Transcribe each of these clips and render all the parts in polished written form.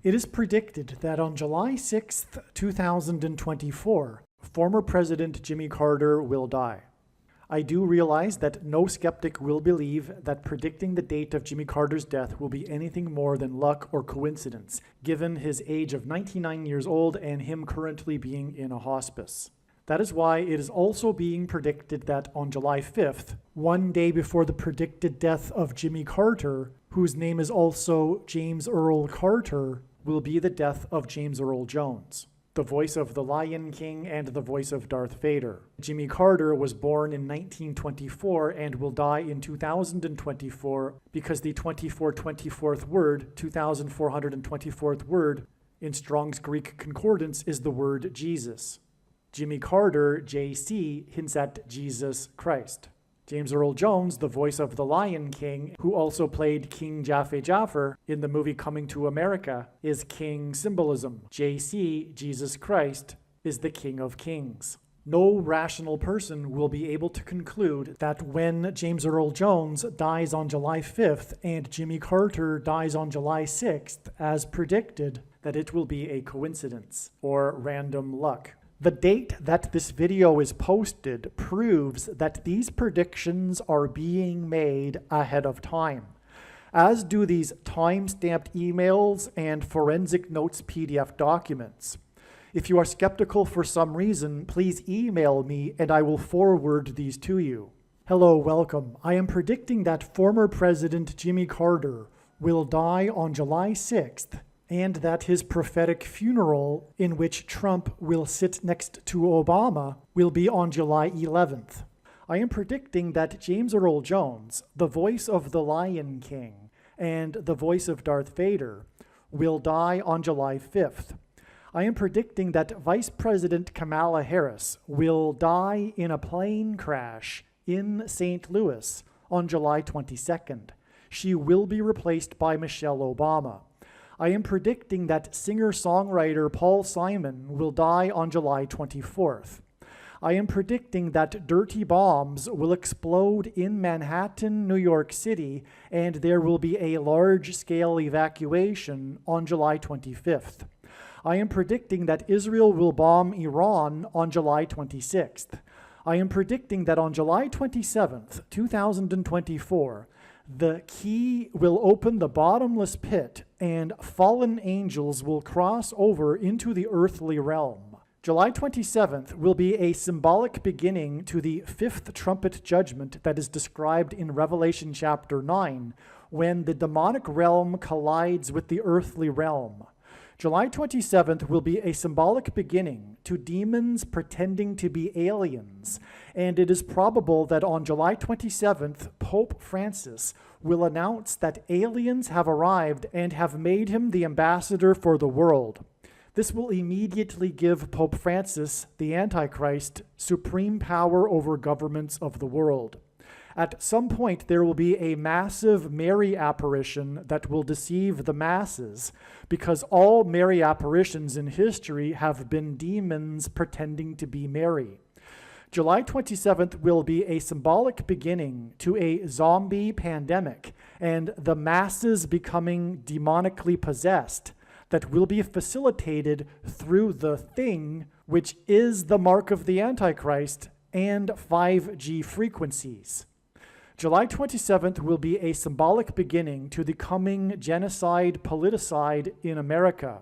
It is predicted that on July 6th, 2024, former President Jimmy Carter will die. I do realize that no skeptic will believe that predicting the date of Jimmy Carter's death will be anything more than luck or coincidence, given his age of 99 years old and him currently being in a hospice. That is why it is also being predicted that on July 5th, one day before the predicted death of Jimmy Carter, whose name is also James Earl Carter, will be the death of James Earl Jones, the voice of the Lion King and the voice of Darth Vader. Jimmy Carter was born in 1924 and will die in 2024 because the 2424th word, 2424th word, in Strong's Greek Concordance is the word Jesus. Jimmy Carter, JC, hints at Jesus Christ. James Earl Jones, the voice of the Lion King, who also played King Jaffe Jaffer in the movie Coming to America, is king symbolism. JC, Jesus Christ, is the King of Kings. No rational person will be able to conclude that when James Earl Jones dies on July 5th and Jimmy Carter dies on July 6th, as predicted, that it will be a coincidence or random luck. The date that this video is posted proves that these predictions are being made ahead of time, as do these time-stamped emails and forensic notes PDF documents. If you are skeptical for some reason, please email me and I will forward these to you. Hello, welcome. I am predicting that former President Jimmy Carter will die on July 6th, and that his prophetic funeral, in which Trump will sit next to Obama, will be on July 11th. I am predicting that James Earl Jones, the voice of the Lion King and the voice of Darth Vader, will die on July 5th. I am predicting that Vice President Kamala Harris will die in a plane crash in St. Louis on July 22nd. She will be replaced by Michelle Obama. I am predicting that singer-songwriter Paul Simon will die on July 24th. I am predicting that dirty bombs will explode in Manhattan, New York City, and there will be a large-scale evacuation on July 25th. I am predicting that Israel will bomb Iran on July 26th. I am predicting that on July 27th, 2024, the key will open the bottomless pit and fallen angels will cross over into the earthly realm. July 27th will be a symbolic beginning to the fifth trumpet judgment that is described in Revelation chapter 9, when the demonic realm collides with the earthly realm. July 27th will be a symbolic beginning to demons pretending to be aliens, and it is probable that on July 27th, Pope Francis will announce that aliens have arrived and have made him the ambassador for the world. This will immediately give Pope Francis, the Antichrist, supreme power over governments of the world. At some point, there will be a massive Mary apparition that will deceive the masses, because all Mary apparitions in history have been demons pretending to be Mary. July 27th will be a symbolic beginning to a zombie pandemic and the masses becoming demonically possessed that will be facilitated through the thing, which is the mark of the Antichrist and 5G frequencies. July 27th will be a symbolic beginning to the coming genocide politicide in America.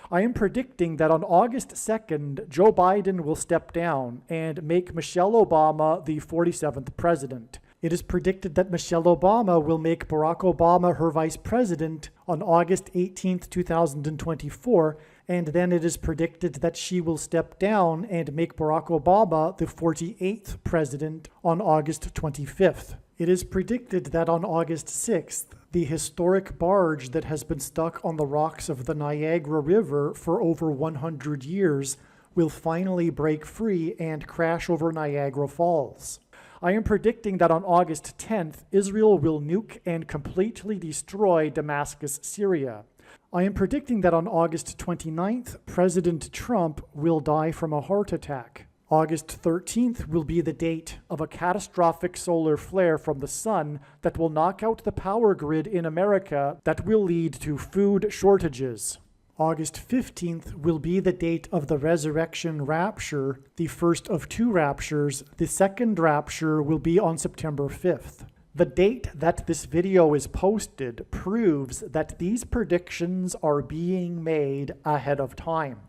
I am predicting that on August 2nd, Joe Biden will step down and make Michelle Obama the 47th president. It is predicted that Michelle Obama will make Barack Obama her vice president on August 18th, 2024, and then it is predicted that she will step down and make Barack Obama the 48th president on August 25th. It is predicted that on August 6th, the historic barge that has been stuck on the rocks of the Niagara River for over 100 years will finally break free and crash over Niagara Falls. I am predicting that on August 10th, Israel will nuke and completely destroy Damascus, Syria. I am predicting that on August 29th, President Trump will die from a heart attack. August 13th will be the date of a catastrophic solar flare from the sun that will knock out the power grid in America that will lead to food shortages. August 15th will be the date of the resurrection rapture, the first of two raptures. The second rapture will be on September 5th. The date that this video is posted proves that these predictions are being made ahead of time,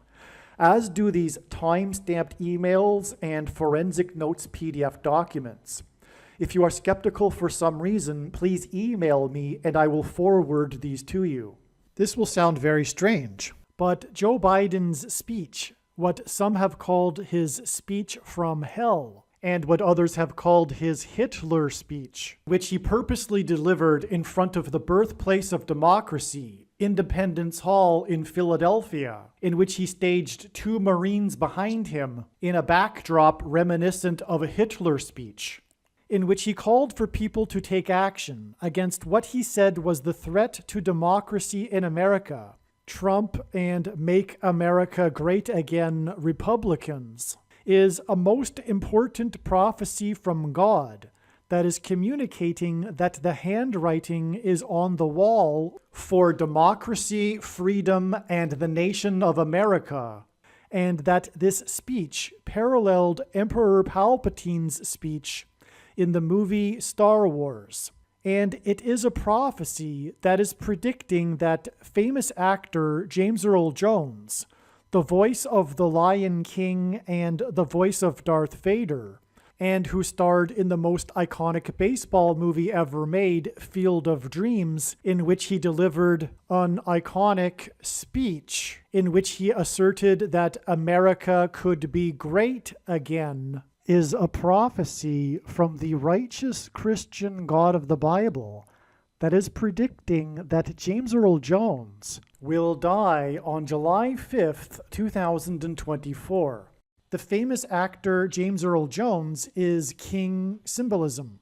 as do these time-stamped emails and forensic notes PDF documents. If you are skeptical for some reason, please email me and I will forward these to you. This will sound very strange, but Joe Biden's speech, what some have called his speech from hell, and what others have called his Hitler speech, which he purposely delivered in front of the birthplace of democracy, Independence Hall in Philadelphia, in which he staged two Marines behind him in a backdrop reminiscent of a Hitler speech, in which he called for people to take action against what he said was the threat to democracy in America, Trump and Make America Great Again Republicans, is a most important prophecy from God that is communicating that the handwriting is on the wall for democracy, freedom, and the nation of America, and that this speech paralleled Emperor Palpatine's speech in the movie Star Wars. And it is a prophecy that is predicting that famous actor James Earl Jones, the voice of the Lion King and the voice of Darth Vader, and who starred in the most iconic baseball movie ever made, Field of Dreams, in which he delivered an iconic speech in which he asserted that America could be great again, is a prophecy from the righteous Christian God of the Bible that is predicting that James Earl Jones will die on July 5th, 2024. The famous actor James Earl Jones is King symbolism.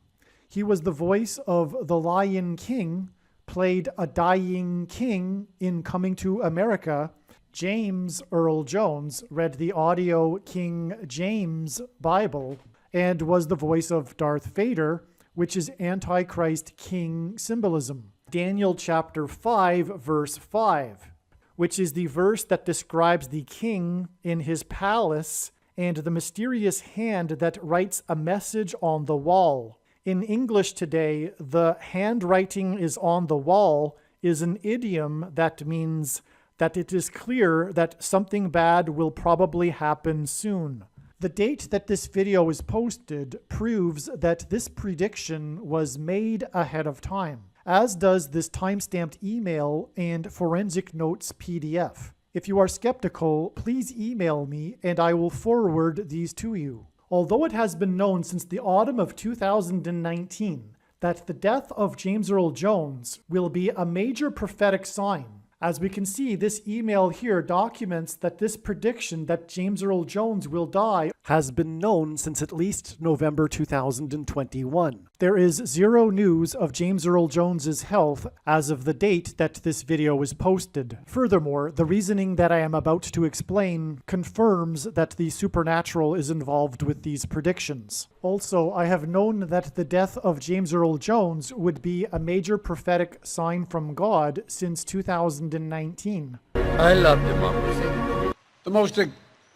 He was the voice of the Lion King, played a dying king in Coming to America. James Earl Jones read the audio King James Bible and was the voice of Darth Vader, which is Antichrist King symbolism. Daniel chapter 5, verse 5, which is the verse that describes the king in his palace and the mysterious hand that writes a message on the wall. In English today, the handwriting is on the wall is an idiom that means that it is clear that something bad will probably happen soon. The date that this video is posted proves that this prediction was made ahead of time, as does this time-stamped email and forensic notes PDF. If you are skeptical, please email me and I will forward these to you. Although it has been known since the autumn of 2019 that the death of James Earl Jones will be a major prophetic sign, as we can see, this email here documents that this prediction that James Earl Jones will die has been known since at least November 2021. There is zero news of James Earl Jones's health as of the date that this video was posted. Furthermore, the reasoning that I am about to explain confirms that the supernatural is involved with these predictions. Also, I have known that the death of James Earl Jones would be a major prophetic sign from God since 2019. I love democracy. The most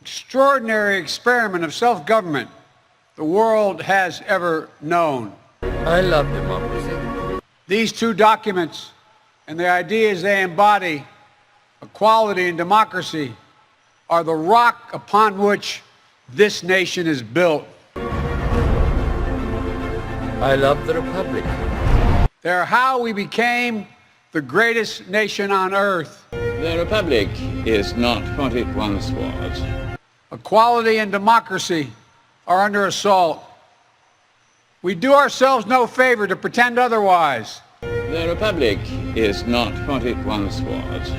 extraordinary experiment of self-government the world has ever known. I love democracy. These two documents and the ideas they embody, equality and democracy, are the rock upon which this nation is built. I love the Republic. They're how we became the greatest nation on earth. The Republic is not what it once was. Equality and democracy are under assault. We do ourselves no favor to pretend otherwise. The Republic is not what it once was.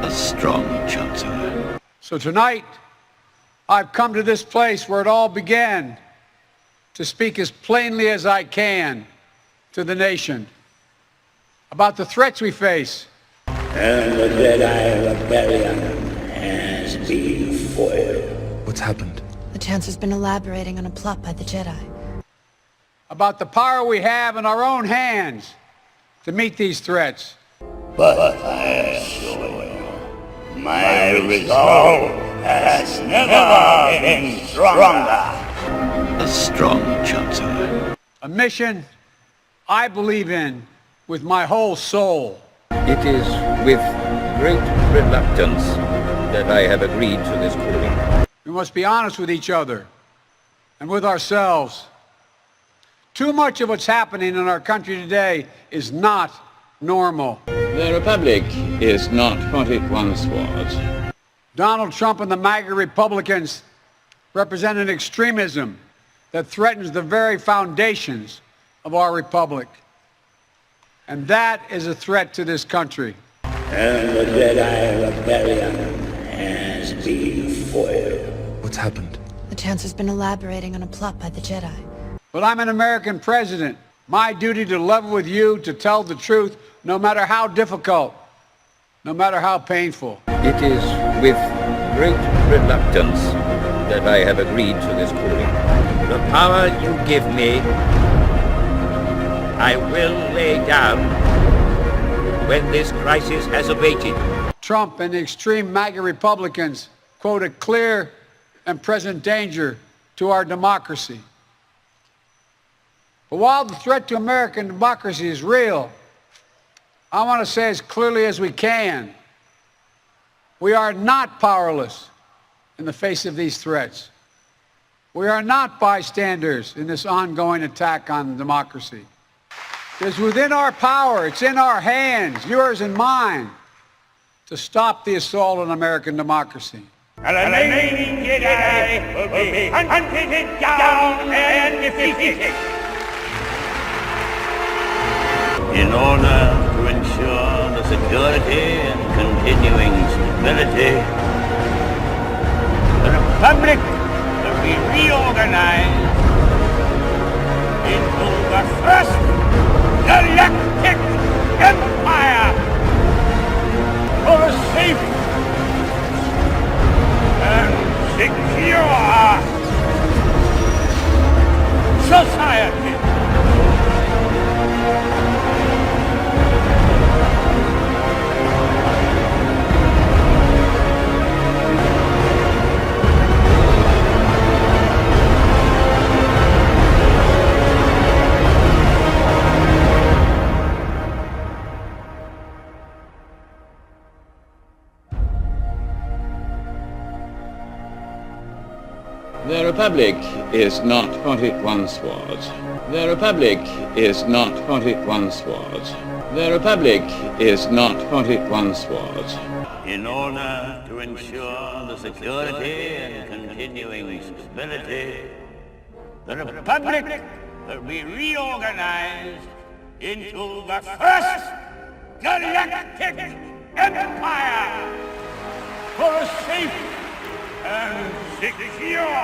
A strong Chancellor. So tonight, I've come to this place where it all began to speak as plainly as I can to the nation about the threats we face. And the Jedi Rebellion has been foiled. What's happened? The Chancellor's been elaborating on a plot by the Jedi. About the power we have in our own hands to meet these threats. But I assure you, My resolve has never been stronger. A strong chancellor. A mission I believe in with my whole soul. It is with great reluctance that I have agreed to this calling. We must be honest with each other and with ourselves. Too much of what's happening in our country today is not normal. The Republic is not what it once was. Donald Trump and the MAGA Republicans represent an extremism that threatens the very foundations of our republic. And that is a threat to this country. And the Jedi rebellion has been foiled. What's happened? The Chancellor's been elaborating on a plot by the Jedi. But I'm an American president. My duty to level with you, to tell the truth, no matter how difficult, no matter how painful. It is with great reluctance that I have agreed to this calling. The power you give me, I will lay down when this crisis has abated. Trump and the extreme MAGA Republicans quote a clear and present danger to our democracy. But while the threat to American democracy is real, I want to say as clearly as we can, we are not powerless in the face of these threats. We are not bystanders in this ongoing attack on democracy. It's within our power, it's in our hands, yours and mine, to stop the assault on American democracy. And the remaining Jedi will be hunted down and defeated. In order to ensure the security and continuing stability, the Republic will be reorganized into the first galactic empire for a safe and secure society. The Republic is not what it once was. The Republic is not what it once was. The Republic is not what it once was. In order to ensure the security and continuing stability, the Republic will be reorganized into the first galactic empire for a safe and secure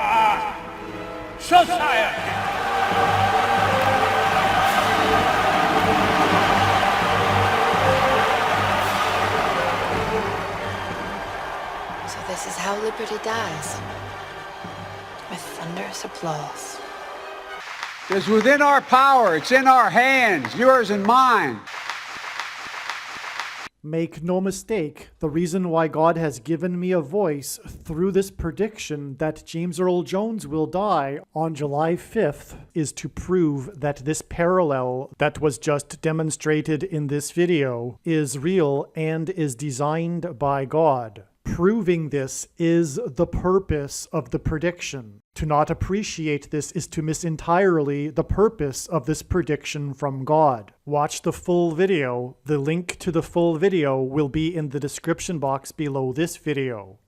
society. So this is how liberty dies. With thunderous applause. It's within our power, it's in our hands, yours and mine. Make no mistake, the reason why God has given me a voice through this prediction that James Earl Jones will die on July 5th is to prove that this parallel that was just demonstrated in this video is real and is designed by God. Proving this is the purpose of the prediction. To not appreciate this is to miss entirely the purpose of this prediction from God. Watch the full video. The link to the full video will be in the description box below this video.